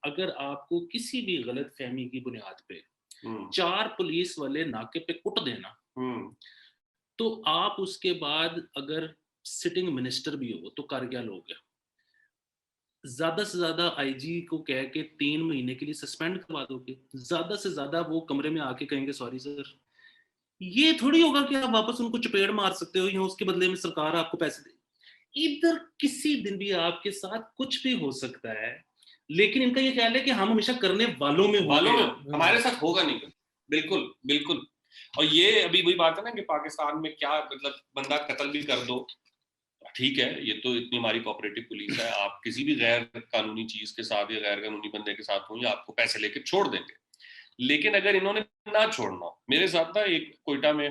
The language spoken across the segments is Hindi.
अगर आपको किसी भी गलत फहमी की बुनियाद पे हम्म, 4 पुलिस वाले नाके पे कुट देना, तो आप उसके बाद अगर सिटिंग मिनिस्टर भी हो तो कर क्या लोगे? ज़्यादा से ज़्यादा आईजी को कह के 3 महीने के लिए सस्पेंड करवा दोगे। ज़्यादा से ज़्यादा वो कमरे में आके कहेंगे सॉरी सर। ये थोड़ी होगा कि आप वापस उनको चपेड़ मार सकते हो या उसके बदले में सरकार आपको पैसे दे। इधर किसी दिन भी आपके साथ कुछ भी हो सकता है, लेकिन इनका ये ख्याल है कि हम हमेशा करने वालों में होंगे। हमारे साथ होगा नहीं कभी। बिल्कुल बिल्कुल। और ये अभी वही बात है ना कि पाकिस्तान में क्या मतलब बंदा कत्ल भी कर दो, ठीक है, ये तो इतनी हमारी कोऑपरेटिव पुलिस है, आप किसी भी गैर कानूनी चीज के साथ या गैर कानूनी बंदे के साथ हो या आपको पैसे लेके छोड़ देंगे। लेकिन अगर इन्होंने ना छोड़ना हो, मेरे साथ ना एक कोयटा में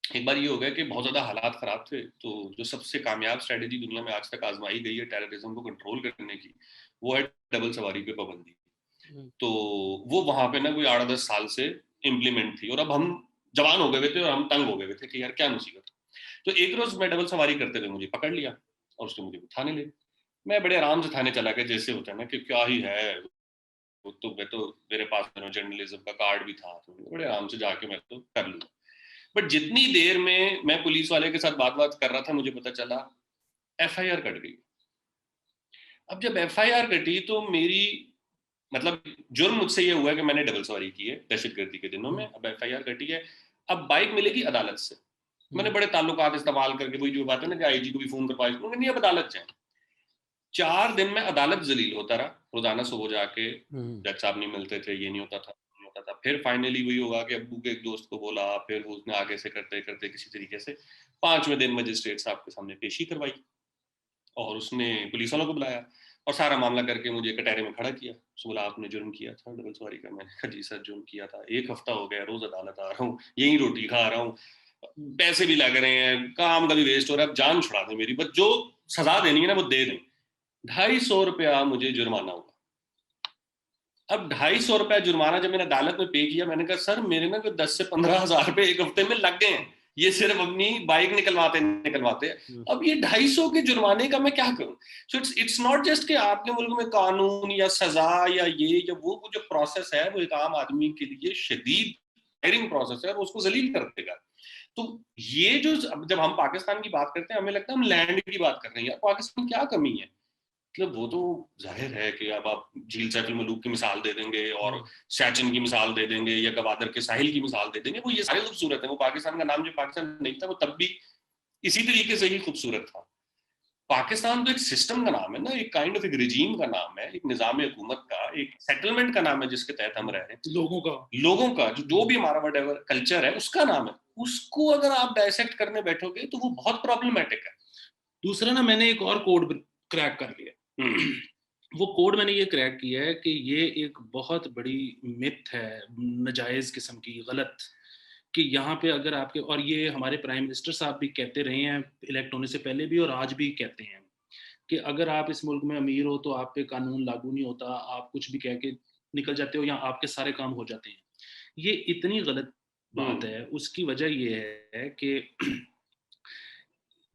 एक बार ये हो गया कि बहुत ज्यादा हालात खराब थे, तो जो सबसे कामयाब स्ट्रेटेजी दुनिया में आज तक आजमाई गई है टेररिज्म को कंट्रोल करने की, वो है डबल सवारी पे पाबंदी। तो वो वहां पे ना कोई 8-10 साल से इम्प्लीमेंट थी, और अब हम जवान हो गए थे और हम तंग हो गए थे कि यार क्या मुसीबत। तो एक रोज मैं डबल सवारी करते हुए मुझे पकड़ लिया और उसने मुझे थाने ले। मैं बड़े आराम से थाने चला गया, जैसे होता है ना कि क्या ही है, वो तो मैं तो मेरे पास जर्नलिज्म का कार्ड भी था, तो बड़े आराम से जाके मैं तो कर लूंगा। बट जितनी देर में मैं पुलिस वाले के साथ बात कर रहा था, मुझे पता चला एफआईआर कट गई। अब जब एफआईआर कटी तो मेरी मतलब जुर्म मुझसे ये हुआ कि मैंने डबल सवारी की है दहशतगर्दी के दिनों में, अब एफआईआर कटी है, अब बाइक मिलेगी अदालत से। मैंने बड़े ताल्लुकात इस्तेमाल करके, वही जो बात है ना कि आईजी को भी फोन कर पाए, नहीं अब अदालत जाए। 4 दिन में अदालत जलील होता रहा, रोजाना सुबह जाके जज साहब नहीं मिलते थे, ये नहीं होता था, नहीं होता था। फिर फाइनली वही होगा कि अब्बू के एक दोस्त को बोला, फिर उसने आगे से करते करते किसी तरीके से 5वें दिन मजिस्ट्रेट साहब के सामने पेशी करवाई और उसने पुलिस वालों को बुलाया और सारा मामला करके मुझे कटहरे में खड़ा किया। उसने बोला आपने जुर्म किया था डबल सवारी का। मैंने कहा जी सर जुर्म किया था, 1 हफ्ता हो गया रोज अदालत आ रहा हूँ, यही रोटी खा रहा हूँ, पैसे भी लग रहे हैं, काम का भी वेस्ट हो रहा है, अब जान छुड़ा दें मेरी, बस जो सजा देनी है ना वो दे दें। 250 रुपया मुझे जुर्माना हुआ। अब 250 रुपया जुर्माना जब मैंने अदालत में पे किया, मैंने कहा सर मेरे ना कोई 10 से 15 हजार रुपए 1 हफ्ते में लग गए हैं, ये सिर्फ अपनी बाइक निकलवाते। अब ये 250 के जुर्माने का मैं क्या करूं? सो इट्स नॉट जस्ट कि आपके मुल्क में कानून या सजा या ये या वो जो प्रोसेस है वो एक आम आदमी के लिए शदीद हायरिंग प्रोसेस है, वो उसको जलील कर देगा। तो ये जो जब हम पाकिस्तान की बात करते हैं हमें लगता है हम लैंड की बात कर रहे हैं, यार पाकिस्तान क्या कमी है? मतलब वो तो जाहिर है कि अब आप झील सैफुल मलूक की मिसाल दे देंगे और सैचिन की मिसाल दे देंगे या गवादर के साहिल की मिसाल दे देंगे, वो ये सारे खूबसूरत है। वो पाकिस्तान का नाम जो पाकिस्तान नहीं था वो तब भी इसी तरीके से ही खूबसूरत था। पाकिस्तान तो एक सिस्टम का नाम है ना, एक काइंड ऑफ एक रिजीम का नाम है, एक निजाम हुकूमत का, एक सेटलमेंट का नाम है जिसके तहत हम रह रहे हैं, लोगों का जो भी हमारा वट कल्चर है उसका नाम है। उसको अगर आप डायसेक्ट करने बैठोगे तो वो बहुत प्रॉब्लमेटिक है। दूसरा ना मैंने एक और कोड क्रैक कर लिया। वो कोड मैंने ये क्रैक किया है कि ये एक बहुत बड़ी मिथ है, नाजायज किस्म की, गलत, कि यहाँ पे अगर आपके, और ये हमारे प्राइम मिनिस्टर साहब भी कहते रहे हैं इलेक्ट होने से पहले भी और आज भी कहते हैं कि अगर आप इस मुल्क में अमीर हो तो आप पे कानून लागू नहीं होता, आप कुछ भी कह के निकल जाते हो या आपके सारे काम हो जाते हैं। ये इतनी गलत बात है। उसकी वजह ये है कि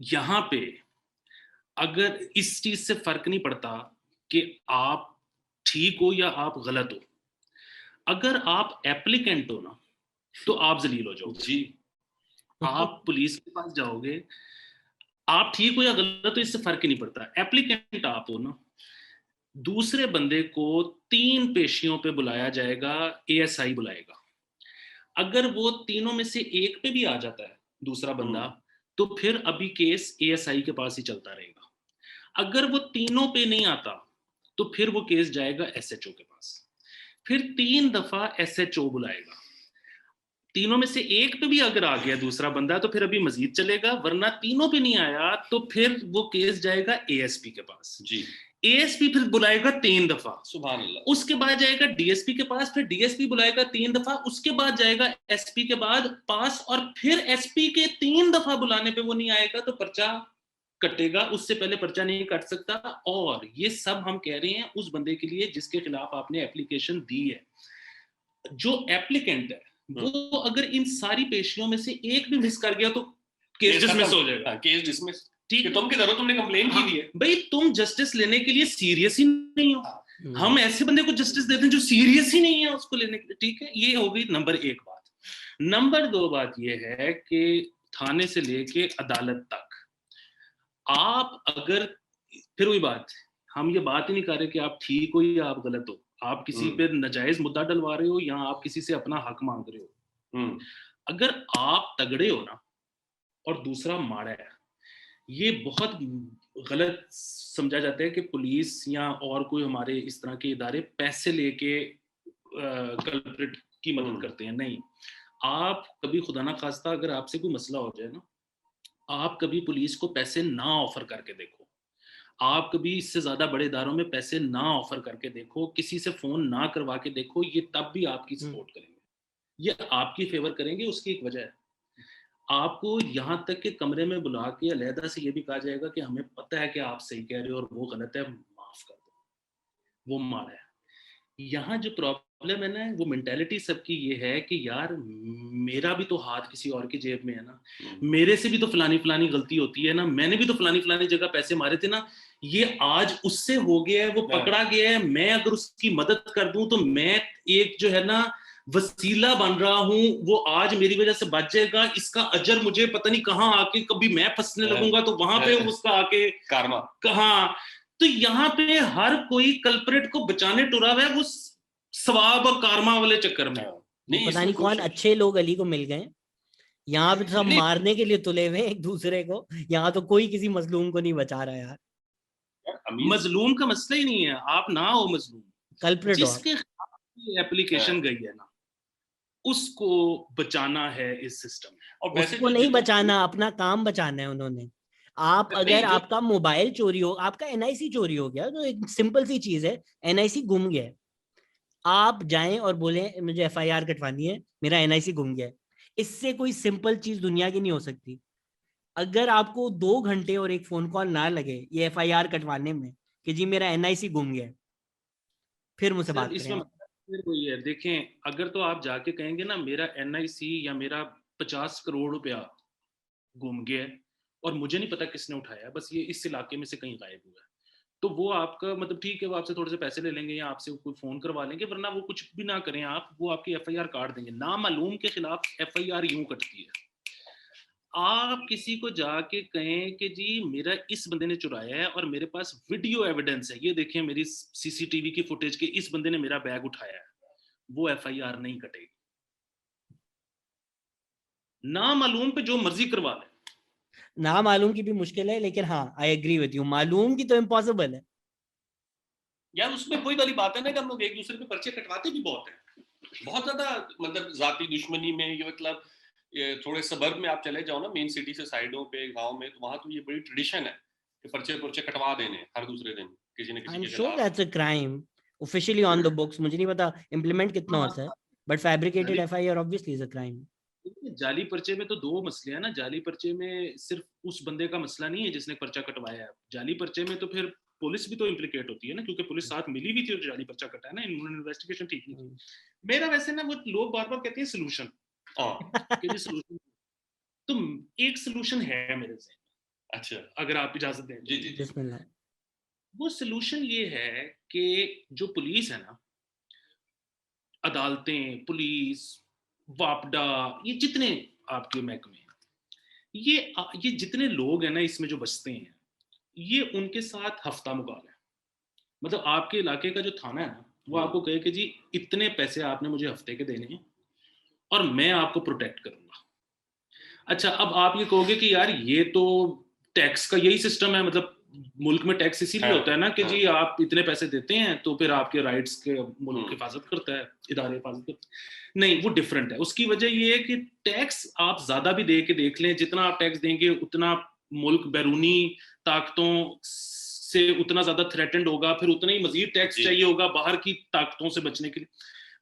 यहाँ पे अगर इस चीज से फर्क नहीं पड़ता कि आप ठीक हो या आप गलत हो, अगर आप एप्लीकेंट हो ना तो आप जलील हो जाओगे जी। आप पुलिस के पास जाओगे, आप ठीक हो या गलत हो इससे फर्क ही नहीं पड़ता। एप्लीकेंट आप हो ना, दूसरे बंदे को 3 पेशियों पे बुलाया जाएगा, एएसआई बुलाएगा। अगर वो तीनों में से एक पे भी आ जाता है दूसरा बंदा, तो फिर अभी केस एएसआई के पास ही चलता रहेगा। अगर वो तीनों पे नहीं आता तो फिर वो केस जाएगा एसएचओ के पास, फिर 3 दफा एसएचओ बुलाएगा। तीनों में से एक पे भी अगर आ गया दूसरा बंदा तो फिर अभी मजीद चलेगा, वरना तीनों पे नहीं आया तो फिर वो केस जाएगा एएसपी के पास जी। एएसपी फिर बुलाएगा 3 दफा, सुभान अल्लाह, उसके बाद जाएगा डीएसपी के पास, फिर डीएसपी बुलाएगा 3 दफा, उसके बाद जाएगा एसपी के बाद पास, और फिर एसपी के 3 दफा बुलाने पे वो नहीं आएगा तो पर्चा कटेगा, उससे पहले पर्चा नहीं कट सकता। और ये सब हम कह रहे हैं उस बंदे के लिए जिसके खिलाफ आपने एप्लीकेशन दी है। जो एप्लीकेंट है वो अगर इन सारी पेशियों में से एक भी मिस कर गया तो केस डिसमिस हो जाएगा। केस डिसमिस, ठीक है, तुम किधर हो, तुमने कंप्लेन की दी है भाई, तुम जस्टिस लेने के लिए सीरियस ही नहीं हो। हम ऐसे बंदे को जस्टिस देते हैं जो सीरियस ही नहीं है उसको लेने के लिए। ठीक है, ये हो गई नंबर 1 बात। नंबर 2 बात ये है कि थाने से लेके अदालत तक आप अगर, फिर वही बात, हम ये बात ही नहीं कर रहे कि आप ठीक हो या आप गलत हो, आप किसी पे नाजायज मुद्दा डलवा रहे हो या आप किसी से अपना हक मांग रहे हो। अगर आप तगड़े हो ना और दूसरा माड़ा है, ये बहुत गलत समझा जाता है कि पुलिस या और कोई हमारे इस तरह के इदारे पैसे लेके कल्प्रिट की मदद करते हैं। नहीं, आप कभी खुदा ना खास्ता अगर आपसे कोई मसला हो जाए ना, आप कभी पुलिस को पैसे ना ऑफर करके देखो, आप कभी इससे ज्यादा बड़े इदारों में पैसे ना ऑफर करके देखो, किसी से फोन ना करवा के देखो, ये तब भी आपकी सपोर्ट करेंगे, ये आपकी फेवर करेंगे। उसकी एक वजह है, आपको यहाँ तक के कमरे में बुला के अलहदा से ये भी कहा जाएगा कि हमें पता है कि आप सही कह रहे हो और वो गलत है, माफ कर दो, वो मारा है। यहाँ जो प्रॉब्लम है ना, वो मेंटालिटी सबकी ये है कि यार मेरा भी तो हाथ किसी और की जेब में है ना, मेरे से भी तो फलानी फलानी गलती होती है ना, मैंने भी तो फलानी फलानी जगह पैसे मारे थे ना, ये आज उससे हो गया है, वो पकड़ा गया है, मैं अगर उसकी मदद कर दूं तो मैं एक जो है ना वसीला बन रहा हूं, वो आज मेरी वजह से बच जाएगा, इसका अजर मुझे पता नहीं कहाँ आके कभी मैं फंसने लगूंगा तो वहां पे उसका आके कार्मा कहाँ। तो यहाँ पे हर कोई कल्प्रेट को बचाने टुरा हुआ है, वो सवाब और कार्मा वाले चक्कर में। नहीं, पता नहीं कौन अच्छे लोग अली को मिल गए, यहाँ पे तो सब मारने के लिए तुले हुए एक दूसरे को, यहाँ तो कोई किसी मजलूम को नहीं बचा रहा यार। मजलूम का मसला ही नहीं है, आप ना हो मजलूम, कल्प्रेट जिसके एप्लीकेशन गई है ना उसको बचाना है इस सिस्टम में। और उसको नहीं बचाना, अपना काम बचाना है उन्होंने। आप अगर आपका मोबाइल चोरी हो, आपका एनआईसी चोरी हो गया, तो एक सिंपल सी चीज है, एनआईसी गुम गया, आप जाएं और बोले मुझे एफआईआर कटवानी है, मेरा एनआईसी गुम गया, इससे कोई सिंपल चीज दुनिया की नहीं हो सकती। अगर आपको 2 घंटे और एक फोन कॉल ना लगे ये एफआईआर कटवाने में कि जी मेरा एनआईसी गुम गया, फिर मुझसे बात करें। फिर वही है, देखें, अगर तो आप जाके कहेंगे ना मेरा एनआईसी या मेरा 50 करोड़ रुपया गुम गया है और मुझे नहीं पता किसने उठाया, बस ये इस इलाके में से कहीं गायब हुआ है, तो वो आपका मतलब ठीक है, वो आपसे थोड़े से पैसे ले लेंगे या आपसे कोई फोन करवा लेंगे, वरना वो कुछ भी ना करें आप, वो आपकी एफआईआर काट देंगे। नामालूम के खिलाफ एफआईआर यूं कटती है। आप किसी को जाके कहें कि जी मेरा इस बंदे ने चुराया है और मेरे पास वीडियो एविडेंस है, ये देखें मेरी सीसीटीवी की फुटेज के इस बंदे ने मेरा बैग उठाया है, वो एफआईआर नहीं कटेगी। नामालूम पे जो मर्जी करवा ले। ना मालूम की भी मुश्किल है, लेकिन हाँ आई एग्री विद यू, मालूम की तो इम्पॉसिबल है यार। उसमें कोई वाली बात है ना कि हम लोग एक दूसरे पे पर्चे कटवाते भी बहुत है, बहुत ज्यादा, मतलब जाती दुश्मनी में, ये मतलब थोड़े सबर्ब में आप चले जाओ ना, मेन सिटी से साइडों पे गांव में, तो वहां तो ये बड़ी ट्रेडिशन है कि पर्चे कटवा देने हर दूसरे दिन किसी न किसी के खिलाफ। Sure that's a crime officially on the books, मुझे नहीं पता इम्प्लीमेंट कितना होता है, but fabricated FIR obviously is a crime. जाली पर्चे में तो 2 मसले हैं ना, जाली पर्चे में सिर्फ उस बंदे का मसला नहीं है जिसने पर्चा कटवाया है, जाली पर्चे में तो फिर पुलिस भी तो इम्प्लिकेट होती है ना, क्योंकि पुलिस साथ मिली भी थी और जाली पर्चा कटा है ना, इन्होंने इन्वेस्टिगेशन ठीक नहीं की। मेरा वैसे ना, वो लोग बार बार कहते हैं सोल्यूशन, सोल्यूशन, तो एक सोल्यूशन है मेरे से। अच्छा, अगर आप इजाजत दें। जी जी जी। वो सोल्यूशन ये है कि जो पुलिस है ना, अदालतें, पुलिस, वापडा, ये जितने आपके महकमे हैं, ये जितने लोग हैं ना इसमें जो बसते हैं, ये उनके साथ हफ्ता मुकाबला है। मतलब आपके इलाके का जो थाना है ना, वो आपको कहे कि जी इतने पैसे आपने मुझे हफ्ते के देने हैं और मैं आपको प्रोटेक्ट करूंगा। अच्छा, अब आप ये कहोगे कि यार ये तो टैक्स का यही सिस्टम है, मतलब मुल्क में टैक्स इसीलिए होता है ना कि जी आप इतने पैसे देते हैं तो फिर आपके राइट्स के मुल्क हिफाजत करता है, इदारे हिफाजत करते हैं। नहीं, वो डिफरेंट है। उसकी वजह ये है कि टैक्स आप ज्यादा भी दे के देख लें, जितना आप टैक्स देंगे उतना मुल्क बैरूनी ताकतों से उतना ज्यादा थ्रेटेंड होगा, फिर उतना ही मजीद टैक्स चाहिए होगा बाहर की ताकतों से बचने के लिए।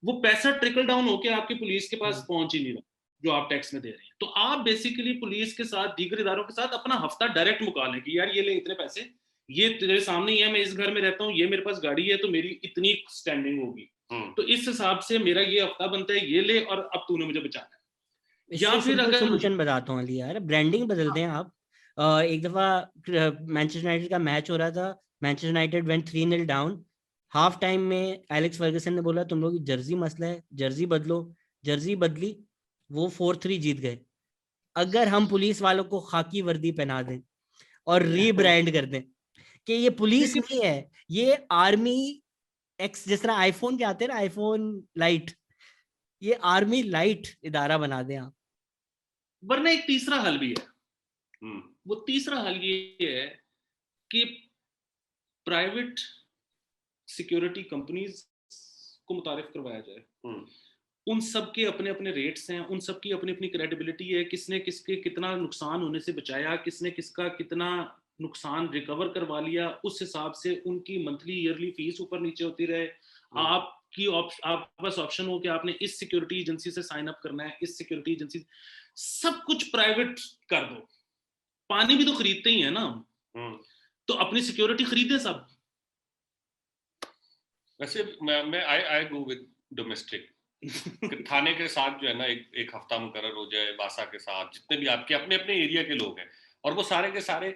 वो पैसा ट्रिकल डाउन होकर आपकी पुलिस के पास पहुंच ही नहीं रहा जो आप टैक्स में दे रहे हैं। तो आप बेसिकली पुलिस के साथ, दीगर इदारों के साथ अपना हफ्ता डायरेक्ट मुका लें कि यार ये ले इतने पैसे, ये तेरे सामने ही है, मैं इस घर में रहता हूँ, ये मेरे पास गाड़ी है, तो मेरी इतनी स्टैंडिंग होगी, तो इस हिसाब से मेरा ये हफ्ता बनता है, ये ले और अब तूने मुझे बचाना है। या फिर अगर सोल्यूशन बताता हूँ अली यार, ब्रांडिंग बदल दें आप। एक दफा मैनचेस्टर यूनाइटेड का मैच हो रहा था, Manchester United went 3-0 down, half time में एलेक्स फर्गसन ने बोला तुम लोग जर्सी मसला है, जर्सी बदलो, जर्सी बदली, वो 4-3 जीत गए। अगर हम पुलिस वालों को खाकी वर्दी पहना दें और रीब्रांड कर दें कि ये पुलिस नहीं है, ये आर्मी एक्स, जिस तरह आईफोन के आते हैं ना, आईफोन लाइट, ये आर्मी लाइट इदारा बना दें आप। वरना एक तीसरा हल भी है। वो तीसरा हल ये है कि प्राइवेट सिक्योरिटी कंपनीज को मुतारिफ करवाया जाए। उन सब के अपने अपने रेट्स हैं, उन सब की अपनी अपनी क्रेडिबिलिटी है, किसने किसके कितना नुकसान होने से बचाया, किसने किसका कितना नुकसान रिकवर करवा लिया, उस हिसाब से उनकी मंथली ईयरली फीस ऊपर नीचे होती रहे। आपके पास ऑप्शन हो कि आपने इस सिक्योरिटी एजेंसी से साइन अप करना है, इस सिक्योरिटी एजेंसी, सब कुछ प्राइवेट कर दो। पानी भी तो खरीदते ही है ना, तो अपनी सिक्योरिटी खरीदे सब। वैसे मैं आई गो विद डोमेस्टिक। थाने के साथ जो है ना एक हफ्ता मुकर्रर हो जाए, बासा के साथ, जितने भी आपके अपने अपने एरिया के लोग हैं, और वो सारे के सारे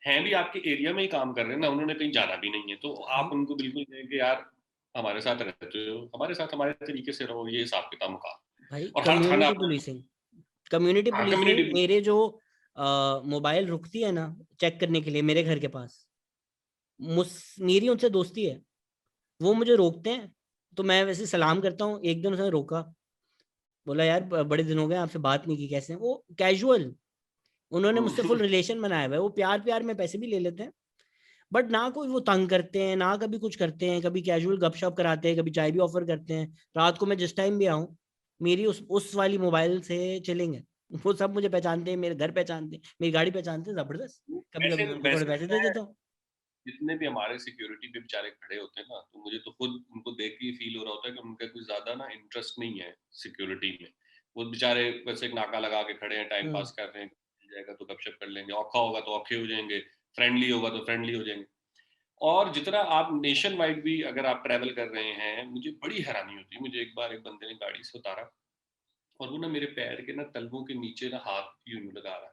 हैं भी आपके एरिया में ही काम कर रहे हैं ना, उन्होंने कहीं जाना भी नहीं है, तो आप उनको बिल्कुल कहें कि यार हमारे साथ रहते हो, हमारे साथ हमारे तरीके से रहो, ये हिसाब किताब मुका। भाई और हर थाना कम्युनिटी पुलिसिंग, मेरे जो मोबाइल रुकती है ना चेक करने के लिए मेरे घर के पास, मेरी उनसे दोस्ती है, वो मुझे रोकते हैं तो मैं वैसे सलाम करता हूँ। एक दिन उसने रोका, बोला यार बड़े दिन हो गए आपसे बात नहीं की, कैसे हैं? वो कैजुअल, उन्होंने मुझसे फुल रिलेशन बनाया हुआ है, वो प्यार प्यार में पैसे भी ले लेते हैं, बट ना कोई वो तंग करते हैं, ना कभी कुछ करते हैं, कभी कैजुअल गपशप कराते हैं, कभी चाय भी ऑफर करते हैं। रात को मैं जिस टाइम भी आऊँ, मेरी उस वाली मोबाइल से चलेंगे, वो सब मुझे पहचानते हैं, मेरे घर पहचानते हैं, मेरी गाड़ी पहचानते हैं, जबरदस्त। कभी कभी मैं उनको थोड़े पैसे दे देता हूँ। जितने भी हमारे सिक्योरिटी पे बेचारे खड़े होते हैं ना, तो मुझे तो खुद उनको देख के फील हो रहा होता है कि उनका कुछ ज्यादा ना इंटरेस्ट नहीं है सिक्योरिटी में। वो बेचारे वैसे एक नाका लगा के खड़े हैं, टाइम पास कर रहे हैं, मिल जाएगा तो गपशप कर लेंगे, औखा होगा तो औखे हो जाएंगे, फ्रेंडली होगा तो फ्रेंडली हो जाएंगे। और जितना आप नेशन वाइड भी अगर आप ट्रैवल कर रहे हैं, मुझे बड़ी हैरानी होती है। मुझे एक बार एक बंदे ने गाड़ी से उतारा और वो ना मेरे पैर के ना तलवों के नीचे ना हाथ यूं लगा रहा।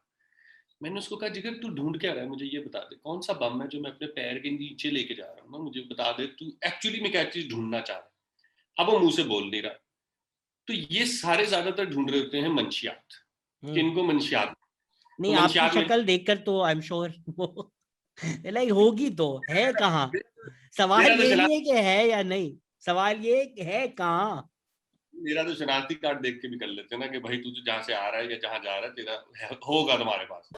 मैंने उसको कहा जिगर तू ढूंढ क्या रहा है, मुझे ये बता दे, कौन सा बम है जो मैं अपने पैर के नीचे लेके जा रहा हूँ ना, मुझे बता दे तू एक्चुअली में क्या चीज ढूंढना चाह रहा है। अब वो मुंह से बोल नहीं रहा। तो ये सारे ज्यादातर ढूंढ रहे होते हैं मंशियात, किनको मंशियात नहीं, तो आपकी मंशियात शक्ल देखकर तो आई एम श्योर वो लाइक होगी तो है कहाँ। सवाल मेरा तो ये नहीं है कि है या नहीं, सवाल ये है कहाँ। मेरा तो शनाख्ती कार्ड देख के भी कर लेते हैं ना कि भाई तू जहाँ से आ रहा है या जहाँ जा रहा है तेरा होगा तुम्हारे पास।